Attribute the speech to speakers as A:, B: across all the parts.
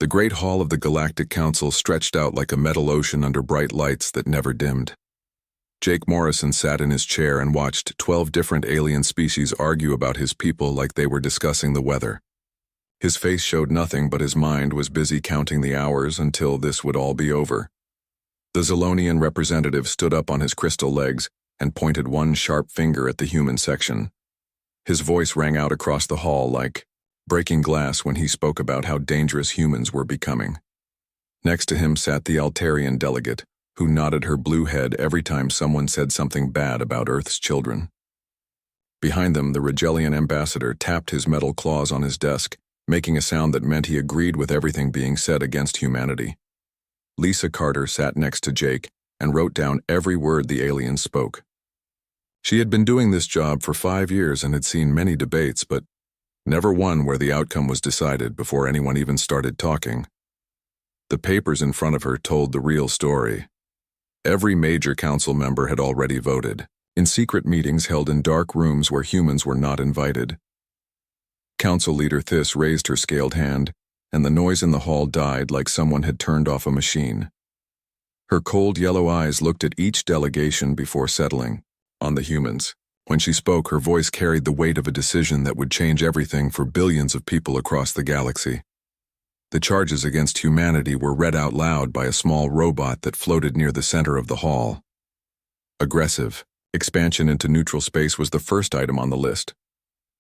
A: The great hall of the Galactic Council stretched out like a metal ocean under bright lights that never dimmed. Jake Morrison sat in his chair and watched 12 different alien species argue about his people like they were discussing the weather. His face showed nothing, but his mind was busy counting the hours until this would all be over. The Zolonian representative stood up on his crystal legs and pointed one sharp finger at the human section. His voice rang out across the hall like breaking glass when he spoke about how dangerous humans were becoming. Next to him sat the Altarian delegate, who nodded her blue head every time someone said something bad about Earth's children. Behind them, the Rigelian ambassador tapped his metal claws on his desk, making a sound that meant he agreed with everything being said against humanity. Lisa Carter sat next to Jake and wrote down every word the alien spoke. She had been doing this job for 5 years and had seen many debates, but never one where the outcome was decided before anyone even started talking. The papers in front of her told the real story. Every major council member had already voted, in secret meetings held in dark rooms where humans were not invited. Council Leader Thys raised her scaled hand, and the noise in the hall died like someone had turned off a machine. Her cold yellow eyes looked at each delegation before settling on the humans. When she spoke, her voice carried the weight of a decision that would change everything for billions of people across the galaxy. The charges against humanity were read out loud by a small robot that floated near the center of the hall. Aggressive expansion into neutral space was the first item on the list.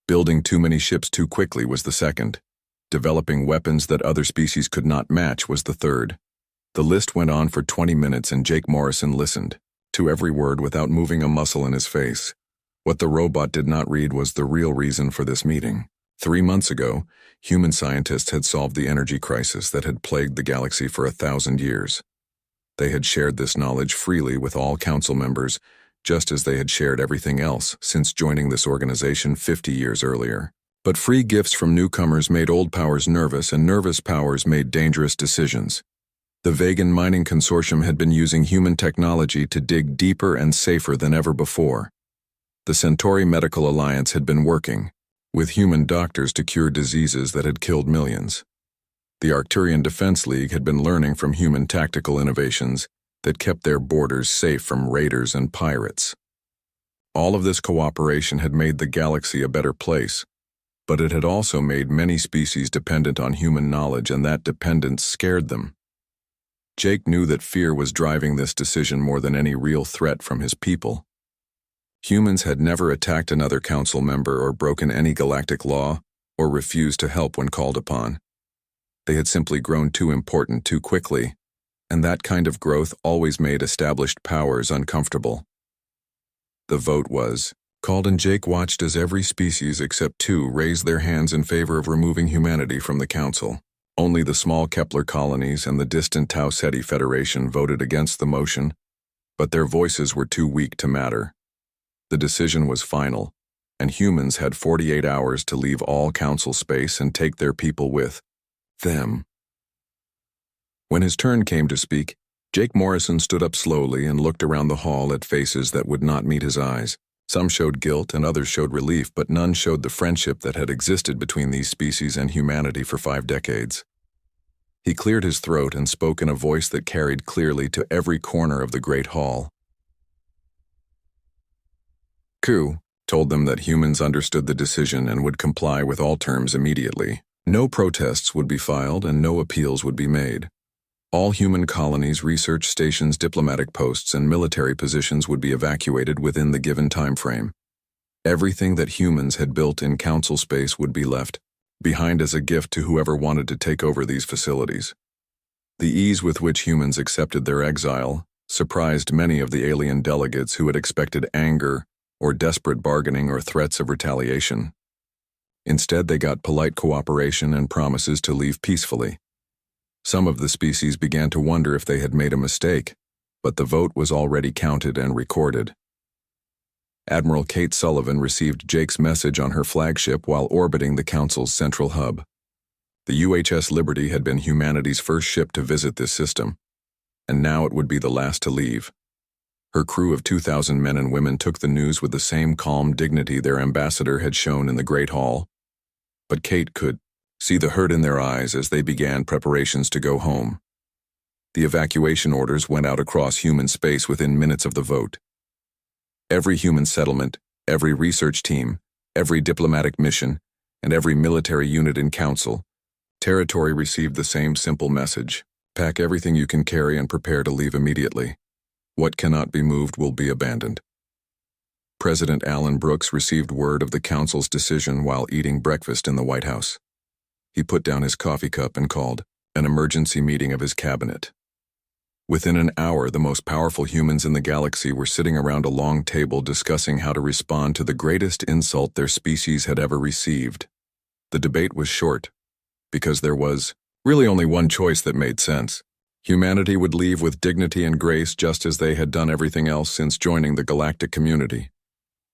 A: Building too many ships too quickly was the second. Developing weapons that other species could not match was the third. The list went on for 20 minutes and Jake Morrison listened to every word without moving a muscle in his face. What the robot did not read was the real reason for this meeting. 3 months ago, human scientists had solved the energy crisis that had plagued the galaxy for 1,000 years. They had shared this knowledge freely with all council members, just as they had shared everything else since joining this organization 50 years earlier. But free gifts from newcomers made old powers nervous, and nervous powers made dangerous decisions. The Vegan Mining Consortium had been using human technology to dig deeper and safer than ever before. The Centauri Medical Alliance had been working with human doctors to cure diseases that had killed millions. The Arcturian Defense League had been learning from human tactical innovations that kept their borders safe from raiders and pirates. All of this cooperation had made the galaxy a better place, but it had also made many species dependent on human knowledge, and that dependence scared them. Jake knew that fear was driving this decision more than any real threat from his people. Humans had never attacked another council member or broken any galactic law or refused to help when called upon. They had simply grown too important too quickly, and that kind of growth always made established powers uncomfortable. The vote was called, and Jake watched as every species except 2 raised their hands in favor of removing humanity from the council. Only the small Kepler colonies and the distant Tau Ceti Federation voted against the motion, but their voices were too weak to matter. The decision was final, and humans had 48 hours to leave all council space and take their people with them. When his turn came to speak, Jake Morrison stood up slowly and looked around the hall at faces that would not meet his eyes. Some showed guilt and others showed relief, but none showed the friendship that had existed between these species and humanity for 5 decades. He cleared his throat and spoke in a voice that carried clearly to every corner of the great hall. Ku told them that humans understood the decision and would comply with all terms immediately. No protests would be filed and no appeals would be made. All human colonies, research stations, diplomatic posts, and military positions would be evacuated within the given time frame. Everything that humans had built in council space would be left behind as a gift to whoever wanted to take over these facilities. The ease with which humans accepted their exile surprised many of the alien delegates who had expected anger or desperate bargaining or threats of retaliation. Instead, they got polite cooperation and promises to leave peacefully. Some of the species began to wonder if they had made a mistake, but the vote was already counted and recorded. Admiral Kate Sullivan received Jake's message on her flagship while orbiting the Council's central hub. The UHS Liberty had been humanity's first ship to visit this system, and now it would be the last to leave. Her crew of 2,000 men and women took the news with the same calm dignity their ambassador had shown in the Great Hall. But Kate could see the hurt in their eyes as they began preparations to go home. The evacuation orders went out across human space within minutes of the vote. Every human settlement, every research team, every diplomatic mission, and every military unit in council territory received the same simple message: pack everything you can carry and prepare to leave immediately. What cannot be moved will be abandoned. President Alan Brooks received word of the council's decision while eating breakfast in the White House. He put down his coffee cup and called an emergency meeting of his cabinet. Within an hour, the most powerful humans in the galaxy were sitting around a long table discussing how to respond to the greatest insult their species had ever received. The debate was short, because there was really only one choice that made sense. Humanity would leave with dignity and grace just as they had done everything else since joining the galactic community.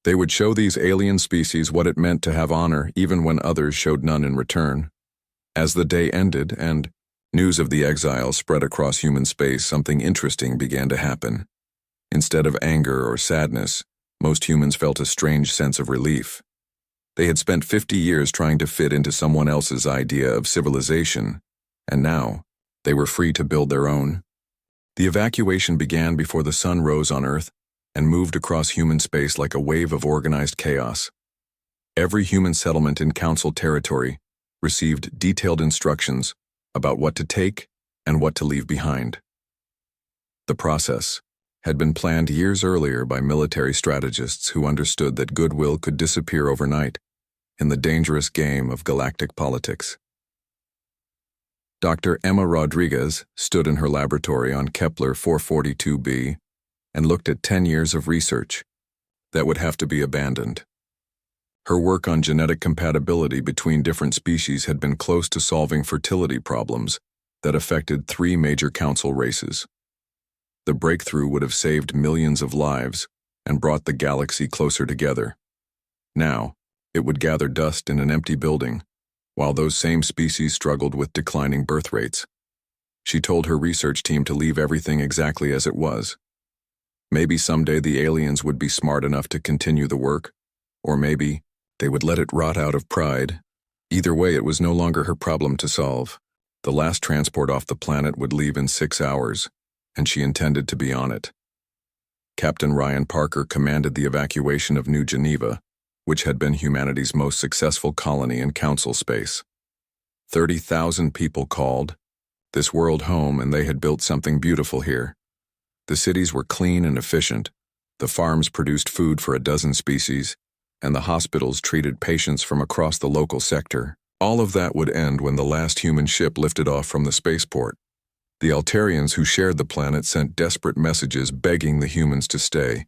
A: They would show these alien species what it meant to have honor even when others showed none in return. As the day ended and news of the exile spread across human space, something interesting began to happen. Instead of anger or sadness, most humans felt a strange sense of relief. They had spent 50 years trying to fit into someone else's idea of civilization, and now they were free to build their own. The evacuation began before the sun rose on Earth and moved across human space like a wave of organized chaos. Every human settlement in Council territory received detailed instructions about what to take and what to leave behind. The process had been planned years earlier by military strategists who understood that goodwill could disappear overnight in the dangerous game of galactic politics. Dr. Emma Rodriguez stood in her laboratory on Kepler 442b and looked at 10 years of research that would have to be abandoned. Her work on genetic compatibility between different species had been close to solving fertility problems that affected 3 major council races. The breakthrough would have saved millions of lives and brought the galaxy closer together. Now, it would gather dust in an empty building, while those same species struggled with declining birth rates. She told her research team to leave everything exactly as it was. Maybe someday the aliens would be smart enough to continue the work, or maybe they would let it rot out of pride. Either way, it was no longer her problem to solve. The last transport off the planet would leave in 6 hours, and she intended to be on it. Captain Ryan Parker commanded the evacuation of New Geneva, which had been humanity's most successful colony in council space. 30,000 people called this world home, and they had built something beautiful here. The cities were clean and efficient, the farms produced food for a dozen species, and the hospitals treated patients from across the local sector. All of that would end when the last human ship lifted off from the spaceport. The Altarians who shared the planet sent desperate messages begging the humans to stay.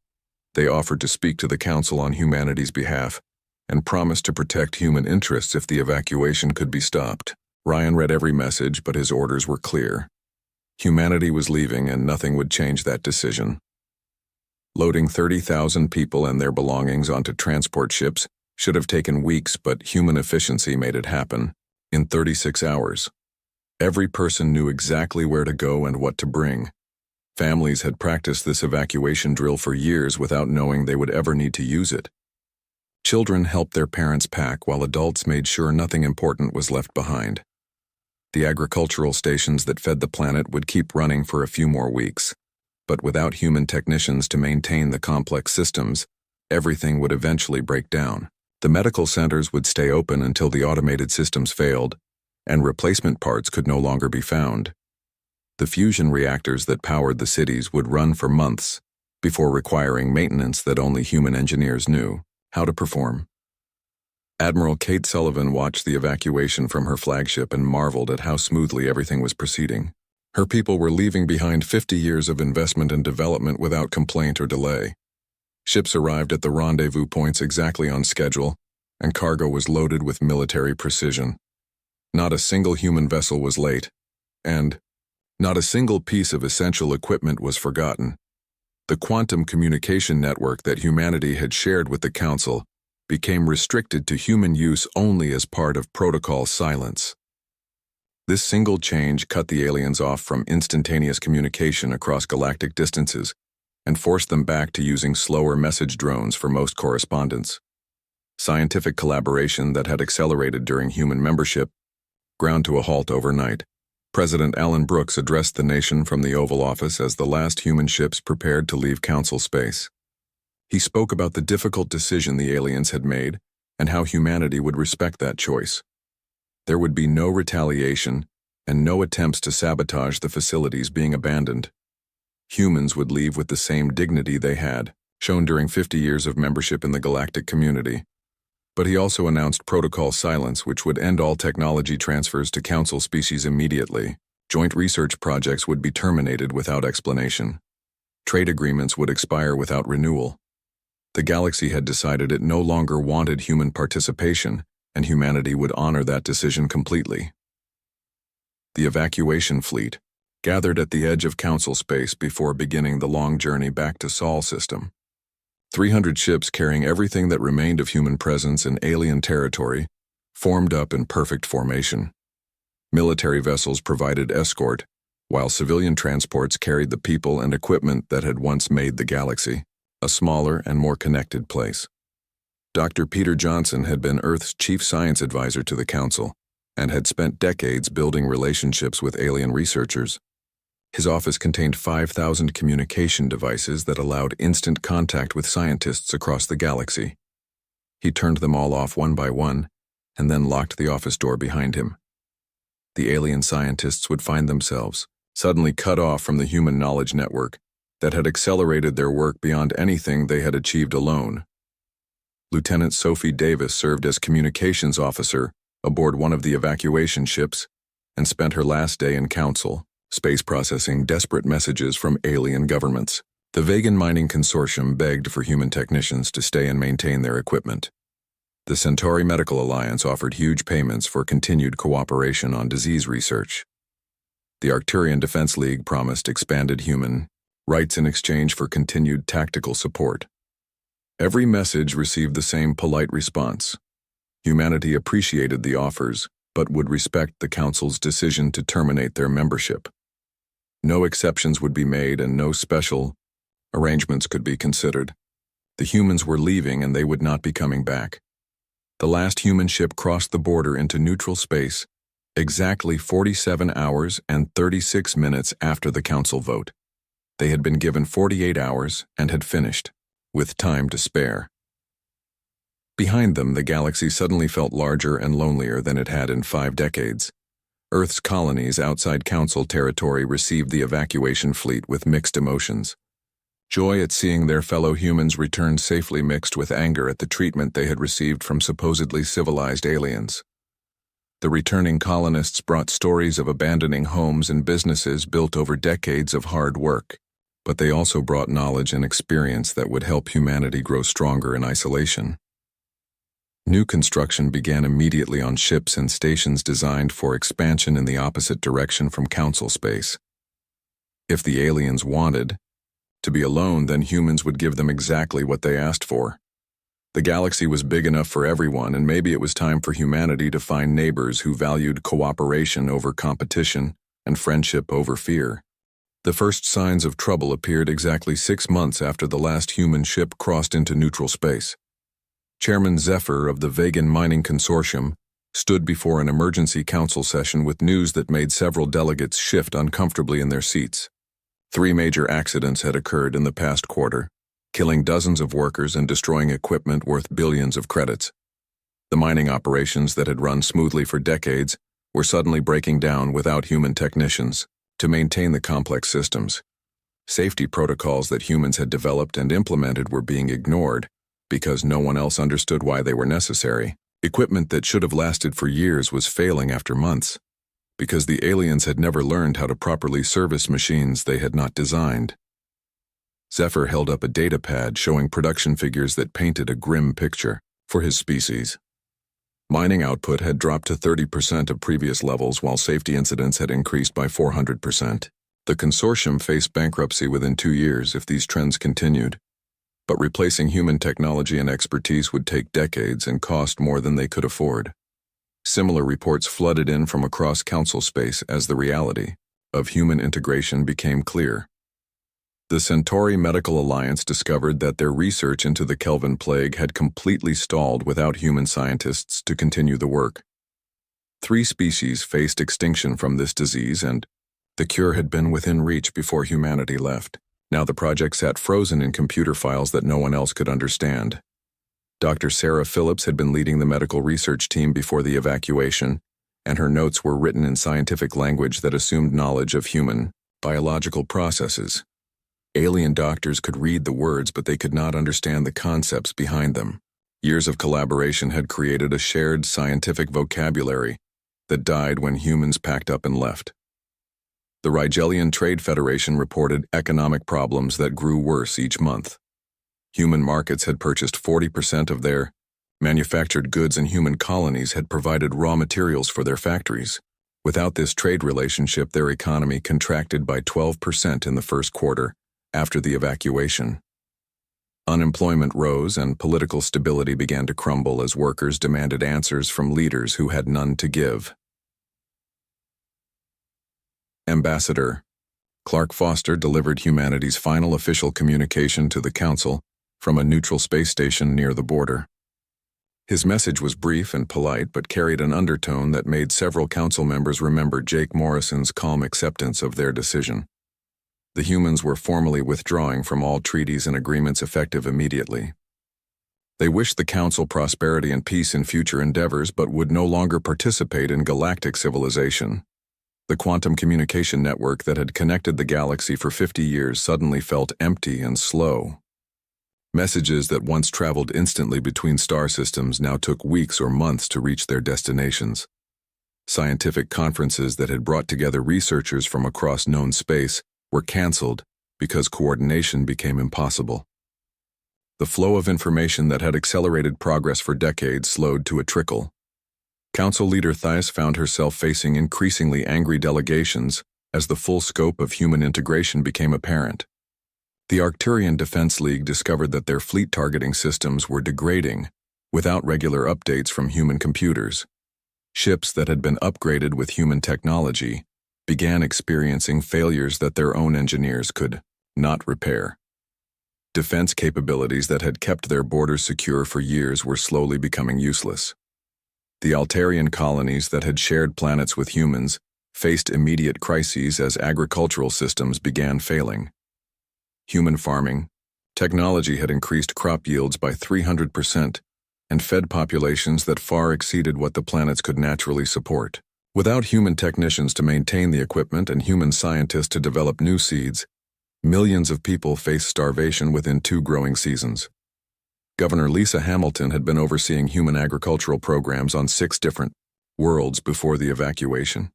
A: They offered to speak to the Council on humanity's behalf and promised to protect human interests if the evacuation could be stopped. Ryan read every message, but his orders were clear. Humanity was leaving, and nothing would change that decision. Loading 30,000 people and their belongings onto transport ships should have taken weeks, but human efficiency made it happen in 36 hours. Every person knew exactly where to go and what to bring. Families had practiced this evacuation drill for years without knowing they would ever need to use it. Children helped their parents pack while adults made sure nothing important was left behind. The agricultural stations that fed the planet would keep running for a few more weeks, but without human technicians to maintain the complex systems, everything would eventually break down. The medical centers would stay open until the automated systems failed, and replacement parts could no longer be found. The fusion reactors that powered the cities would run for months before requiring maintenance that only human engineers knew how to perform. Admiral Kate Sullivan watched the evacuation from her flagship and marveled at how smoothly everything was proceeding. Her people were leaving behind 50 years of investment and development without complaint or delay. Ships arrived at the rendezvous points exactly on schedule, and cargo was loaded with military precision. Not a single human vessel was late, and not a single piece of essential equipment was forgotten. The quantum communication network that humanity had shared with the Council became restricted to human use only as part of protocol silence. This single change cut the aliens off from instantaneous communication across galactic distances and forced them back to using slower message drones for most correspondence. Scientific collaboration that had accelerated during human membership ground to a halt overnight. President Alan Brooks addressed the nation from the Oval Office as the last human ships prepared to leave Council space. He spoke about the difficult decision the aliens had made and how humanity would respect that choice. There would be no retaliation and no attempts to sabotage the facilities being abandoned. Humans would leave with the same dignity they had, shown during 50 years of membership in the galactic community. But he also announced protocol silence, which would end all technology transfers to Council species immediately. Joint research projects would be terminated without explanation. Trade agreements would expire without renewal. The galaxy had decided it no longer wanted human participation, and humanity would honor that decision completely. The evacuation fleet gathered at the edge of Council space before beginning the long journey back to Sol system. 300 ships carrying everything that remained of human presence in alien territory formed up in perfect formation. Military vessels provided escort, while civilian transports carried the people and equipment that had once made the galaxy a smaller and more connected place. Dr. Peter Johnson had been Earth's chief science advisor to the Council and had spent decades building relationships with alien researchers. His office contained 5,000 communication devices that allowed instant contact with scientists across the galaxy. He turned them all off one by one and then locked the office door behind him. The alien scientists would find themselves suddenly cut off from the human knowledge network that had accelerated their work beyond anything they had achieved alone. Lieutenant Sophie Davis served as communications officer aboard one of the evacuation ships and spent her last day in Council space processing desperate messages from alien governments. The Vegan Mining Consortium begged for human technicians to stay and maintain their equipment. The Centauri Medical Alliance offered huge payments for continued cooperation on disease research. The Arcturian Defense League promised expanded human rights in exchange for continued tactical support. Every message received the same polite response. Humanity appreciated the offers, but would respect the Council's decision to terminate their membership. No exceptions would be made and no special arrangements could be considered. The humans were leaving and they would not be coming back. The last human ship crossed the border into neutral space exactly 47 hours and 36 minutes after the Council vote. They had been given 48 hours and had finished, with time to spare. Behind them, the galaxy suddenly felt larger and lonelier than it had in 5 decades. Earth's colonies outside Council territory received the evacuation fleet with mixed emotions. Joy at seeing their fellow humans return safely mixed with anger at the treatment they had received from supposedly civilized aliens. The returning colonists brought stories of abandoning homes and businesses built over decades of hard work, but they also brought knowledge and experience that would help humanity grow stronger in isolation. New construction began immediately on ships and stations designed for expansion in the opposite direction from Council space. If the aliens wanted to be alone, then humans would give them exactly what they asked for. The galaxy was big enough for everyone, and maybe it was time for humanity to find neighbors who valued cooperation over competition and friendship over fear. The first signs of trouble appeared exactly 6 months after the last human ship crossed into neutral space. Chairman Zephyr of the Vegan Mining Consortium stood before an emergency council session with news that made several delegates shift uncomfortably in their seats. 3 major accidents had occurred in the past quarter, killing dozens of workers and destroying equipment worth billions of credits. The mining operations that had run smoothly for decades were suddenly breaking down without human technicians to maintain the complex systems. Safety protocols that humans had developed and implemented were being ignored because no one else understood why they were necessary. Equipment that should have lasted for years was failing after months because the aliens had never learned how to properly service machines they had not designed. Zephyr held up a data pad showing production figures that painted a grim picture for his species. Mining output had dropped to 30% of previous levels, while safety incidents had increased by 400%. The consortium faced bankruptcy within 2 years if these trends continued, but replacing human technology and expertise would take decades and cost more than they could afford. Similar reports flooded in from across Council space as the reality of human integration became clear. The Centauri Medical Alliance discovered that their research into the Kelvin plague had completely stalled without human scientists to continue the work. 3 species faced extinction from this disease, and the cure had been within reach before humanity left. Now the project sat frozen in computer files that no one else could understand. Dr. Sarah Phillips had been leading the medical research team before the evacuation, and her notes were written in scientific language that assumed knowledge of human, biological processes. Alien doctors could read the words, but they could not understand the concepts behind them. Years of collaboration had created a shared scientific vocabulary that died when humans packed up and left. The Rigelian Trade Federation reported economic problems that grew worse each month. Human markets had purchased 40% of their manufactured goods, and human colonies had provided raw materials for their factories. Without this trade relationship, their economy contracted by 12% in the first quarter after the evacuation. Unemployment rose and political stability began to crumble as workers demanded answers from leaders who had none to give. Ambassador Clark Foster delivered humanity's final official communication to the Council from a neutral space station near the border. His message was brief and polite, but carried an undertone that made several council members remember Jake Morrison's calm acceptance of their decision. The humans were formally withdrawing from all treaties and agreements effective immediately. They wished the Council prosperity and peace in future endeavors, but would no longer participate in galactic civilization. The quantum communication network that had connected the galaxy for 50 years suddenly felt empty and slow. Messages that once traveled instantly between star systems now took weeks or months to reach their destinations. Scientific conferences that had brought together researchers from across known space were canceled because coordination became impossible. The flow of information that had accelerated progress for decades slowed to a trickle. Council leader Thias found herself facing increasingly angry delegations as the full scope of human integration became apparent. The Arcturian Defense League discovered that their fleet targeting systems were degrading without regular updates from human computers. Ships that had been upgraded with human technology began experiencing failures that their own engineers could not repair. Defense capabilities that had kept their borders secure for years were slowly becoming useless. The Altarian colonies that had shared planets with humans faced immediate crises as agricultural systems began failing. Human farming technology had increased crop yields by 300% and fed populations that far exceeded what the planets could naturally support. Without human technicians to maintain the equipment and human scientists to develop new seeds, millions of people faced starvation within 2 growing seasons. Governor Lisa Hamilton had been overseeing human agricultural programs on 6 different worlds before the evacuation.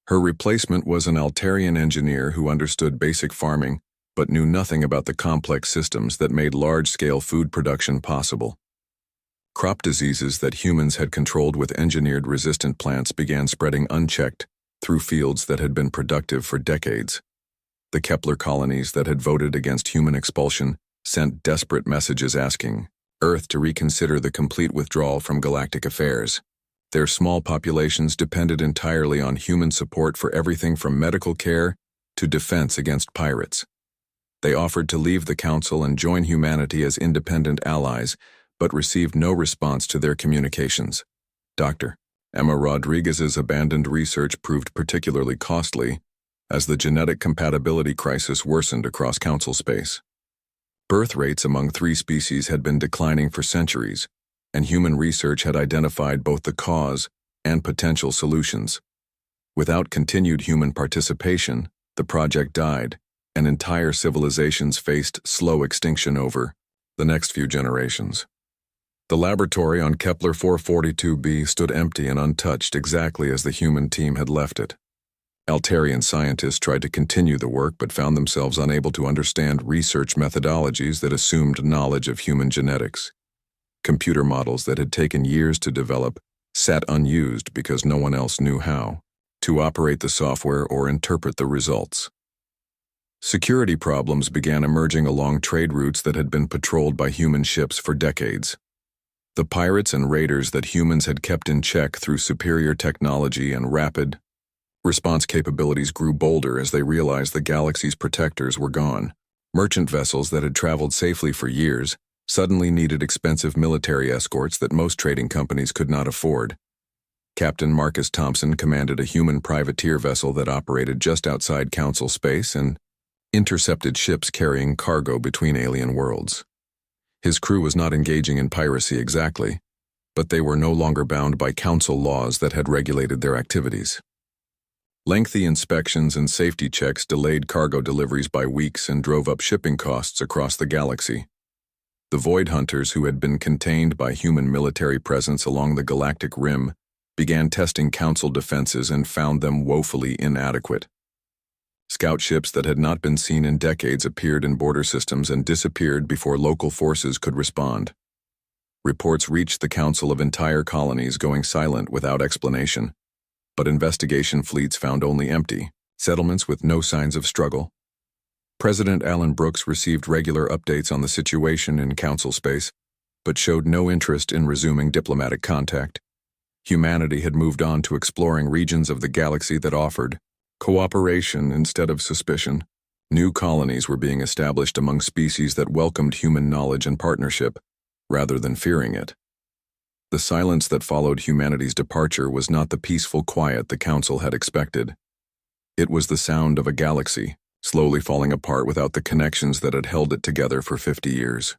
A: Her replacement was an Altarian engineer who understood basic farming but knew nothing about the complex systems that made large-scale food production possible. Crop diseases that humans had controlled with engineered resistant plants began spreading unchecked through fields that had been productive for decades. The Kepler colonies that had voted against human expulsion sent desperate messages asking Earth to reconsider the complete withdrawal from galactic affairs. Their small populations depended entirely on human support for everything from medical care to defense against pirates. They offered to leave the Council and join humanity as independent allies, but received no response to their communications. Dr. Emma Rodriguez's abandoned research proved particularly costly as the genetic compatibility crisis worsened across Council space. Birth rates among 3 species had been declining for centuries, and human research had identified both the cause and potential solutions. Without continued human participation, the project died, and entire civilizations faced slow extinction over the next few generations. The laboratory on Kepler 442b stood empty and untouched exactly as the human team had left it. Altarian scientists tried to continue the work but found themselves unable to understand research methodologies that assumed knowledge of human genetics. Computer models that had taken years to develop sat unused because no one else knew how to operate the software or interpret the results. Security problems began emerging along trade routes that had been patrolled by human ships for decades. The pirates and raiders that humans had kept in check through superior technology and rapid response capabilities grew bolder as they realized the galaxy's protectors were gone. Merchant vessels that had traveled safely for years suddenly needed expensive military escorts that most trading companies could not afford. Captain Marcus Thompson commanded a human privateer vessel that operated just outside Council space and intercepted ships carrying cargo between alien worlds. His crew was not engaging in piracy exactly, but they were no longer bound by Council laws that had regulated their activities. Lengthy inspections and safety checks delayed cargo deliveries by weeks and drove up shipping costs across the galaxy. The Void Hunters, who had been contained by human military presence along the galactic rim, began testing Council defenses and found them woefully inadequate. Scout ships that had not been seen in decades appeared in border systems and disappeared before local forces could respond. Reports reached the Council of entire colonies going silent without explanation, but investigation fleets found only empty settlements with no signs of struggle. President Alan Brooks received regular updates on the situation in Council space, but showed no interest in resuming diplomatic contact. Humanity had moved on to exploring regions of the galaxy that offered cooperation instead of suspicion. New colonies were being established among species that welcomed human knowledge and partnership, rather than fearing it. The silence that followed humanity's departure was not the peaceful quiet the Council had expected. It was the sound of a galaxy, slowly falling apart without the connections that had held it together for 50 years.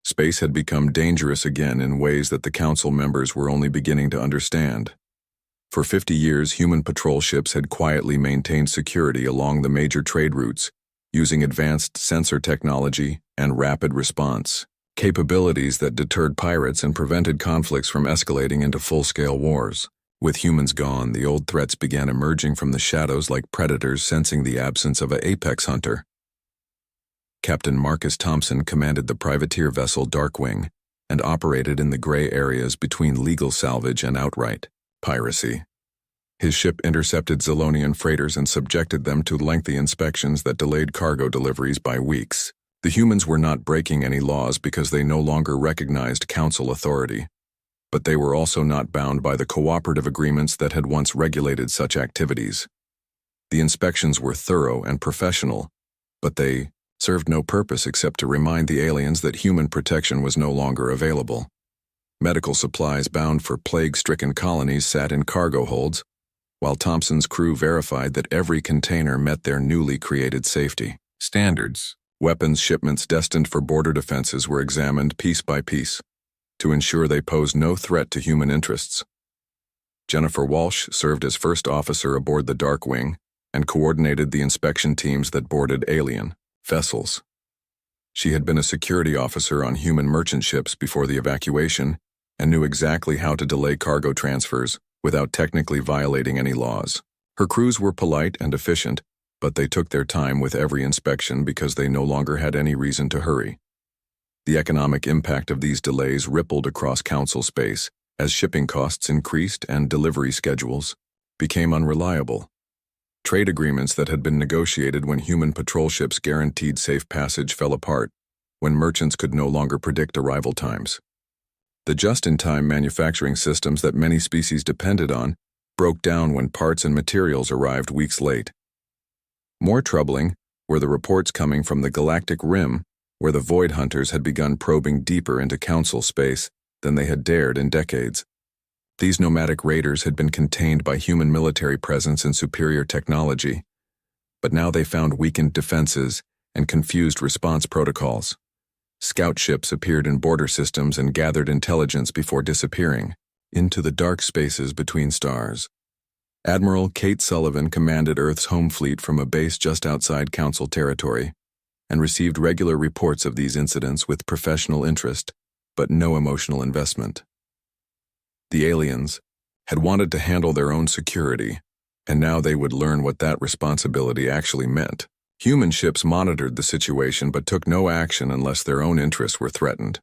A: Space had become dangerous again in ways that the Council members were only beginning to understand. For 50 years, human patrol ships had quietly maintained security along the major trade routes, using advanced sensor technology and rapid response capabilities that deterred pirates and prevented conflicts from escalating into full-scale wars. With humans gone, the old threats began emerging from the shadows like predators sensing the absence of an apex hunter. Captain Marcus Thompson commanded the privateer vessel Darkwing and operated in the gray areas between legal salvage and outright piracy. His ship intercepted Zilonian freighters and subjected them to lengthy inspections that delayed cargo deliveries by weeks. The humans were not breaking any laws because they no longer recognized Council authority, but they were also not bound by the cooperative agreements that had once regulated such activities. The inspections were thorough and professional, but they served no purpose except to remind the aliens that human protection was no longer available. Medical supplies bound for plague-stricken colonies sat in cargo holds, while Thompson's crew verified that every container met their newly created safety standards. Weapons shipments destined for border defenses were examined piece by piece to ensure they posed no threat to human interests. Jennifer Walsh served as first officer aboard the Darkwing and coordinated the inspection teams that boarded alien vessels. She had been a security officer on human merchant ships before the evacuation and knew exactly how to delay cargo transfers without technically violating any laws. Her crews were polite and efficient, but they took their time with every inspection because they no longer had any reason to hurry. The economic impact of these delays rippled across Council space as shipping costs increased and delivery schedules became unreliable. Trade agreements that had been negotiated when human patrol ships guaranteed safe passage fell apart when merchants could no longer predict arrival times. The just-in-time manufacturing systems that many species depended on broke down when parts and materials arrived weeks late. More troubling were the reports coming from the galactic rim, where the Void Hunters had begun probing deeper into Council space than they had dared in decades. These nomadic raiders had been contained by human military presence and superior technology, but now they found weakened defenses and confused response protocols. Scout ships appeared in border systems and gathered intelligence before disappearing into the dark spaces between stars. Admiral Kate Sullivan commanded Earth's home fleet from a base just outside Council territory and received regular reports of these incidents with professional interest, but no emotional investment. The aliens had wanted to handle their own security, and now they would learn what that responsibility actually meant. Human ships monitored the situation but took no action unless their own interests were threatened.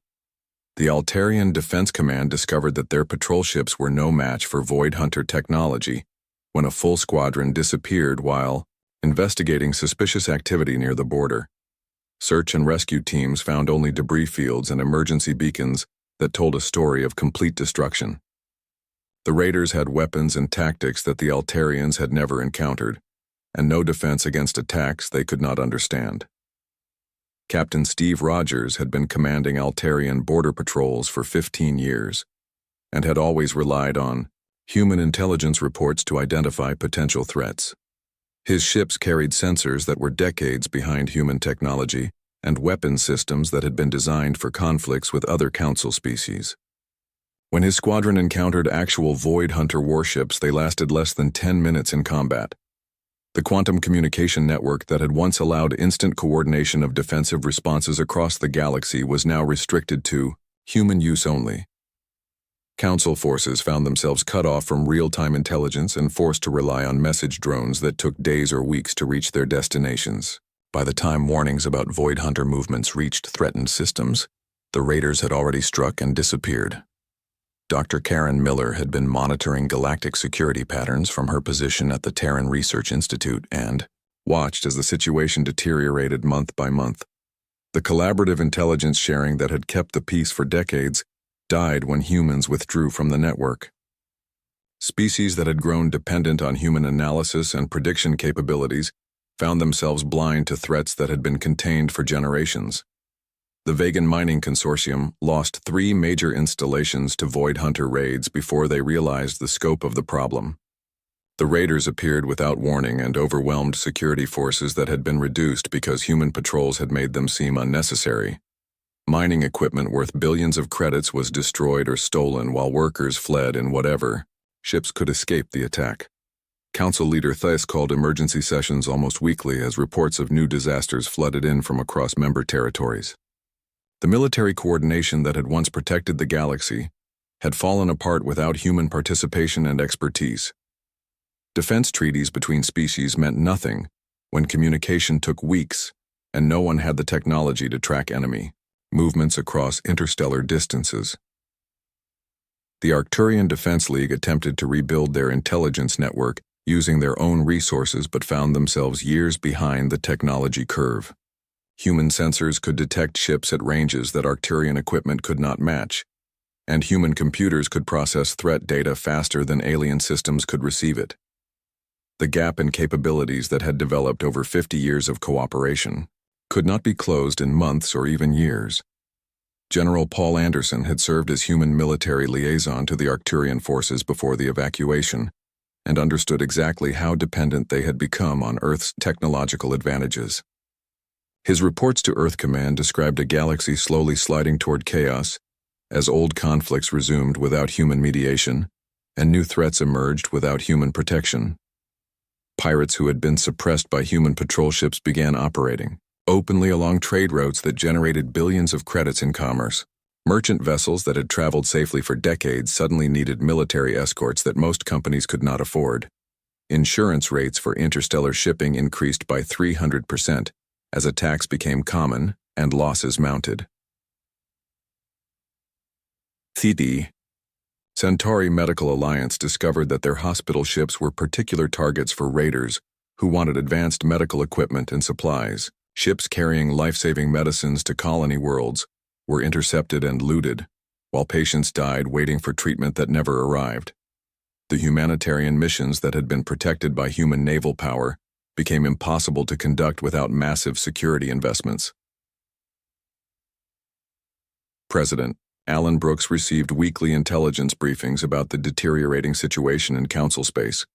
A: The Altarian Defense Command discovered that their patrol ships were no match for Void Hunter technology when a full squadron disappeared while investigating suspicious activity near the border. Search and rescue teams found only debris fields and emergency beacons that told a story of complete destruction. The raiders had weapons and tactics that the Altarians had never encountered, and no defense against attacks they could not understand. Captain Steve Rogers had been commanding Altarian border patrols for 15 years, and had always relied on human intelligence reports to identify potential threats. His ships carried sensors that were decades behind human technology and weapon systems that had been designed for conflicts with other Council species. When his squadron encountered actual Void Hunter warships, they lasted less than 10 minutes in combat. The quantum communication network that had once allowed instant coordination of defensive responses across the galaxy was now restricted to human use only. Council forces found themselves cut off from real-time intelligence and forced to rely on message drones that took days or weeks to reach their destinations. By the time warnings about Void Hunter movements reached threatened systems, the raiders had already struck and disappeared. Dr. Karen Miller had been monitoring galactic security patterns from her position at the Terran Research Institute and watched as the situation deteriorated month by month. The collaborative intelligence sharing that had kept the peace for decades died when humans withdrew from the network. Species that had grown dependent on human analysis and prediction capabilities found themselves blind to threats that had been contained for generations. The Vegan Mining Consortium lost 3 major installations to Void Hunter raids before they realized the scope of the problem. The raiders appeared without warning and overwhelmed security forces that had been reduced because human patrols had made them seem unnecessary. Mining equipment worth billions of credits was destroyed or stolen while workers fled in whatever ships could escape the attack. Council leader Thais called emergency sessions almost weekly as reports of new disasters flooded in from across member territories. The military coordination that had once protected the galaxy had fallen apart without human participation and expertise. Defense treaties between species meant nothing when communication took weeks and no one had the technology to track enemy movements across interstellar distances. The Arcturian Defense League attempted to rebuild their intelligence network using their own resources but found themselves years behind the technology curve. Human sensors could detect ships at ranges that Arcturian equipment could not match, and human computers could process threat data faster than alien systems could receive it. The gap in capabilities that had developed over 50 years of cooperation could not be closed in months or even years. General Paul Anderson had served as human military liaison to the Arcturian forces before the evacuation, and understood exactly how dependent they had become on Earth's technological advantages. His reports to Earth Command described a galaxy slowly sliding toward chaos as old conflicts resumed without human mediation and new threats emerged without human protection. Pirates who had been suppressed by human patrol ships began operating openly along trade routes that generated billions of credits in commerce. Merchant vessels that had traveled safely for decades suddenly needed military escorts that most companies could not afford. Insurance rates for interstellar shipping increased by 300% as attacks became common and losses mounted. CD. Centauri Medical Alliance discovered that their hospital ships were particular targets for raiders who wanted advanced medical equipment and supplies. Ships carrying life-saving medicines to colony worlds were intercepted and looted, while patients died waiting for treatment that never arrived. The humanitarian missions that had been protected by human naval power became impossible to conduct without massive security investments. President Alan Brooks received weekly intelligence briefings about the deteriorating situation in Council space,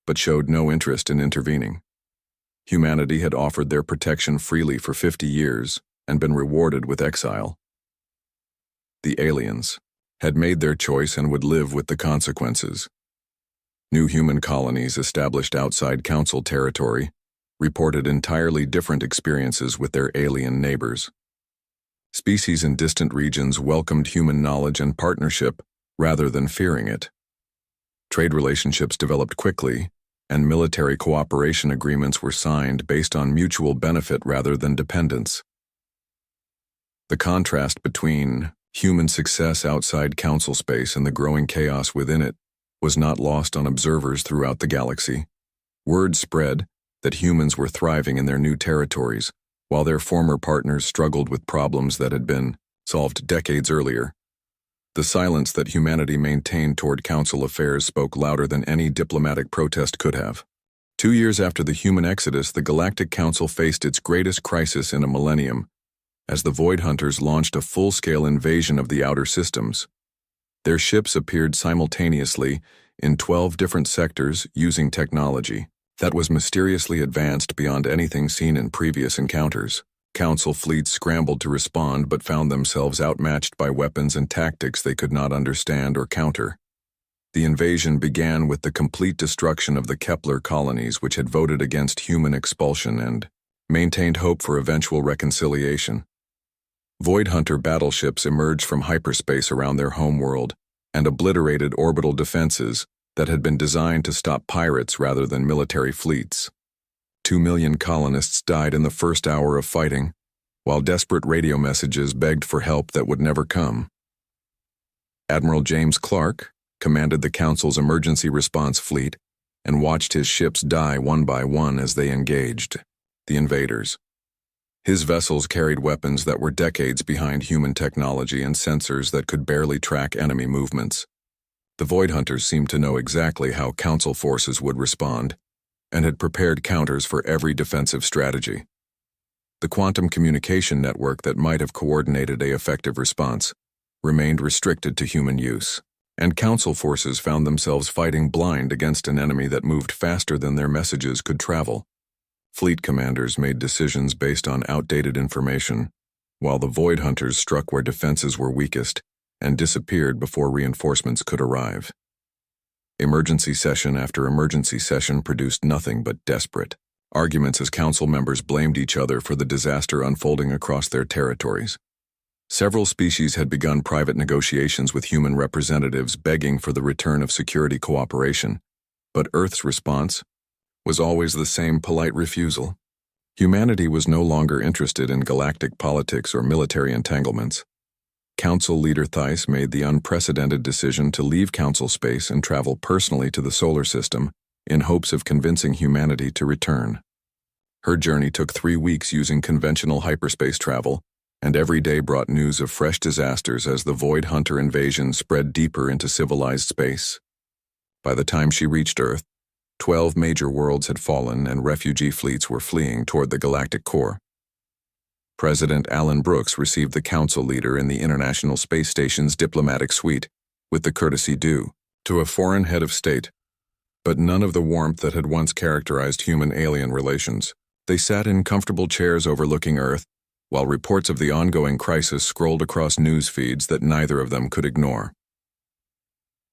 A: but showed no interest in intervening. Humanity had offered their protection freely for 50 years and been rewarded with exile. The aliens had made their choice and would live with the consequences. New human colonies established outside Council territory reported entirely different experiences with their alien neighbors. Species in distant regions welcomed human knowledge and partnership rather than fearing it. Trade relationships developed quickly, and military cooperation agreements were signed based on mutual benefit rather than dependence. The contrast between human success outside Council space and the growing chaos within it was not lost on observers throughout the galaxy. Word spread that humans were thriving in their new territories, while their former partners struggled with problems that had been solved decades earlier. The silence that humanity maintained toward Council affairs spoke louder than any diplomatic protest could have. 2 years after the human exodus, the Galactic Council faced its greatest crisis in a millennium, as the Void Hunters launched a full-scale invasion of the outer systems. Their ships appeared simultaneously in 12 different sectors using technology that was mysteriously advanced beyond anything seen in previous encounters. Council fleets scrambled to respond but found themselves outmatched by weapons and tactics they could not understand or counter. The invasion began with the complete destruction of the Kepler colonies, which had voted against human expulsion and maintained hope for eventual reconciliation. Void Hunter battleships emerged from hyperspace around their homeworld and obliterated orbital defenses that had been designed to stop pirates rather than military fleets. 2 million colonists died in the first hour of fighting, while desperate radio messages begged for help that would never come. Admiral James Clark commanded the Council's emergency response fleet and watched his ships die one by one as they engaged the invaders. His vessels carried weapons that were decades behind human technology and sensors that could barely track enemy movements. The Void Hunters seemed to know exactly how Council forces would respond, and had prepared counters for every defensive strategy. The quantum communication network that might have coordinated an effective response remained restricted to human use, and Council forces found themselves fighting blind against an enemy that moved faster than their messages could travel. Fleet commanders made decisions based on outdated information, while the Void Hunters struck where defenses were weakest and disappeared before reinforcements could arrive. Emergency session after emergency session produced nothing but desperate arguments as Council members blamed each other for the disaster unfolding across their territories. Several species had begun private negotiations with human representatives begging for the return of security cooperation, but Earth's response was always the same polite refusal. Humanity was no longer interested in galactic politics or military entanglements. Council leader Theiss made the unprecedented decision to leave Council space and travel personally to the solar system in hopes of convincing humanity to return. Her journey took 3 weeks using conventional hyperspace travel, and every day brought news of fresh disasters as the Void Hunter invasion spread deeper into civilized space. By the time she reached Earth, 12 major worlds had fallen and refugee fleets were fleeing toward the galactic core. President Alan Brooks received the Council leader in the International Space Station's diplomatic suite, with the courtesy due to a foreign head of state, but none of the warmth that had once characterized human-alien relations. They sat in comfortable chairs overlooking Earth, while reports of the ongoing crisis scrolled across news feeds that neither of them could ignore.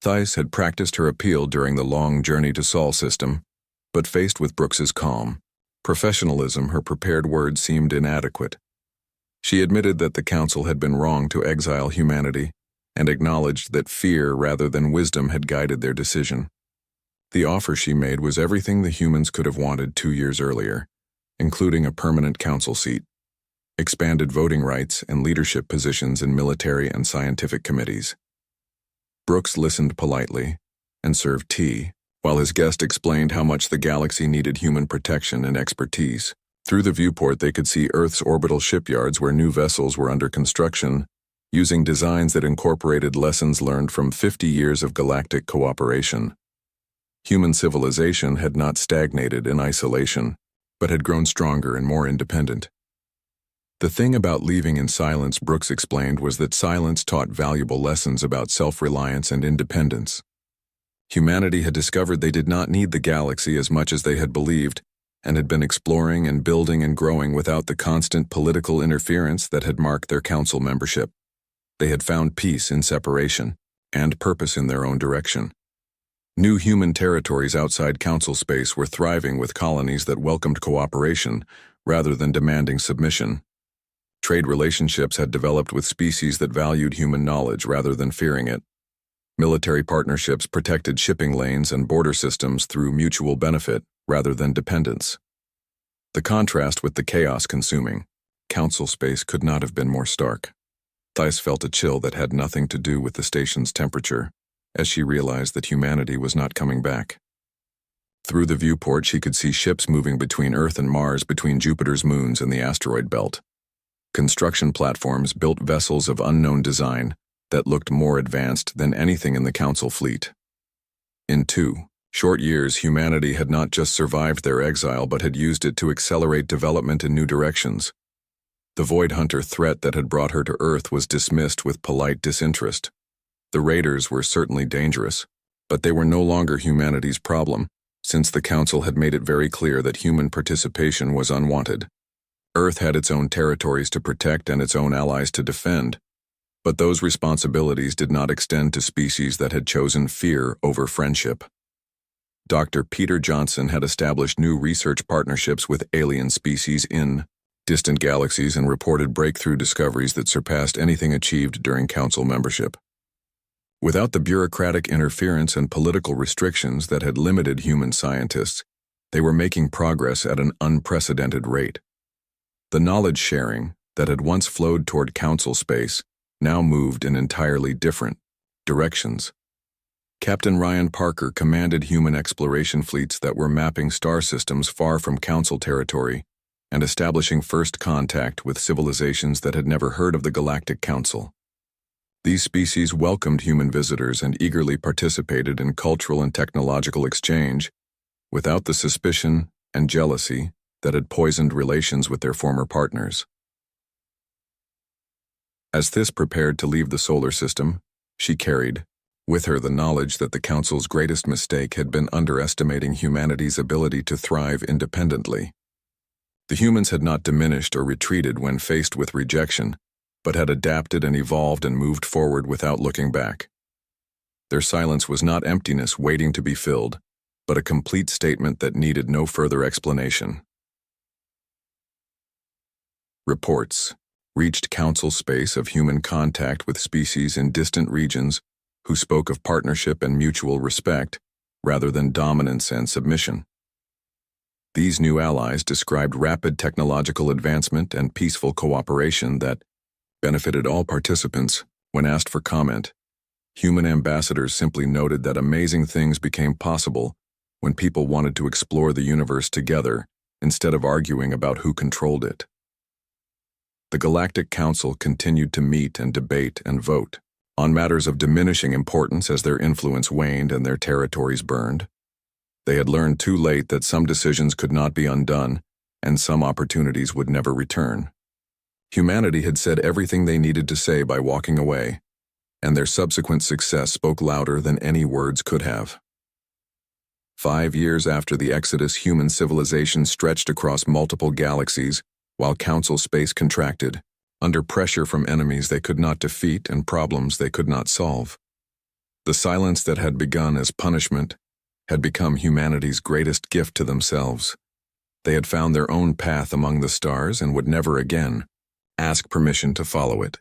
A: Theiss had practiced her appeal during the long journey to Sol system, but faced with Brooks's calm professionalism, her prepared words seemed inadequate. She admitted that the Council had been wrong to exile humanity and acknowledged that fear rather than wisdom had guided their decision. The offer she made was everything the humans could have wanted 2 years earlier, including a permanent Council seat, expanded voting rights, and leadership positions in military and scientific committees. Brooks listened politely and served tea, while his guest explained how much the galaxy needed human protection and expertise. Through the viewport, they could see Earth's orbital shipyards where new vessels were under construction, using designs that incorporated lessons learned from 50 years of galactic cooperation. Human civilization had not stagnated in isolation, but had grown stronger and more independent. The thing about leaving in silence, Brooks explained, was that silence taught valuable lessons about self-reliance and independence. Humanity had discovered they did not need the galaxy as much as they had believed, and had been exploring and building and growing without the constant political interference that had marked their Council membership. They had found peace in separation, and purpose in their own direction. New human territories outside Council space were thriving with colonies that welcomed cooperation rather than demanding submission. Trade relationships had developed with species that valued human knowledge rather than fearing it. Military partnerships protected shipping lanes and border systems through mutual benefit rather than dependence. The contrast with the chaos-consuming Council space could not have been more stark. Theiss felt a chill that had nothing to do with the station's temperature, as she realized that humanity was not coming back. Through the viewport, she could see ships moving between Earth and Mars, between Jupiter's moons and the asteroid belt. Construction platforms built vessels of unknown design that looked more advanced than anything in the Council fleet. In 2 short years, humanity had not just survived their exile but had used it to accelerate development in new directions. The Void Hunter threat that had brought her to Earth was dismissed with polite disinterest. The raiders were certainly dangerous, But they were no longer humanity's problem, since the Council had made it very clear that human participation was unwanted. Earth had its own territories to protect and its own allies to defend, but those responsibilities did not extend to species that had chosen fear over friendship. Dr. Peter Johnson had established new research partnerships with alien species in distant galaxies and reported breakthrough discoveries that surpassed anything achieved during Council membership. Without the bureaucratic interference and political restrictions that had limited human scientists, they were making progress at an unprecedented rate. The knowledge sharing that had once flowed toward Council space now moved in entirely different directions. Captain Ryan Parker commanded human exploration fleets that were mapping star systems far from Council territory and establishing first contact with civilizations that had never heard of the Galactic Council. These species welcomed human visitors and eagerly participated in cultural and technological exchange, without the suspicion and jealousy that had poisoned relations with their former partners. As Thys prepared to leave the solar system, she carried with her the knowledge that the Council's greatest mistake had been underestimating humanity's ability to thrive independently. The humans had not diminished or retreated when faced with rejection, but had adapted and evolved and moved forward without looking back. Their silence was not emptiness waiting to be filled, but a complete statement that needed no further explanation. Reports reached Council space of human contact with species in distant regions who spoke of partnership and mutual respect, rather than dominance and submission. These new allies described rapid technological advancement and peaceful cooperation that benefited all participants. When asked for comment, human ambassadors simply noted that amazing things became possible when people wanted to explore the universe together instead of arguing about who controlled it. The Galactic Council continued to meet and debate and vote on matters of diminishing importance as their influence waned and their territories burned. They had learned too late that some decisions could not be undone and some opportunities would never return. Humanity had said everything they needed to say by walking away, and their subsequent success spoke louder than any words could have. 5 years after the Exodus, human civilization stretched across multiple galaxies while Council space contracted, under pressure from enemies they could not defeat and problems they could not solve. The silence that had begun as punishment had become humanity's greatest gift to themselves. They had found their own path among the stars and would never again ask permission to follow it.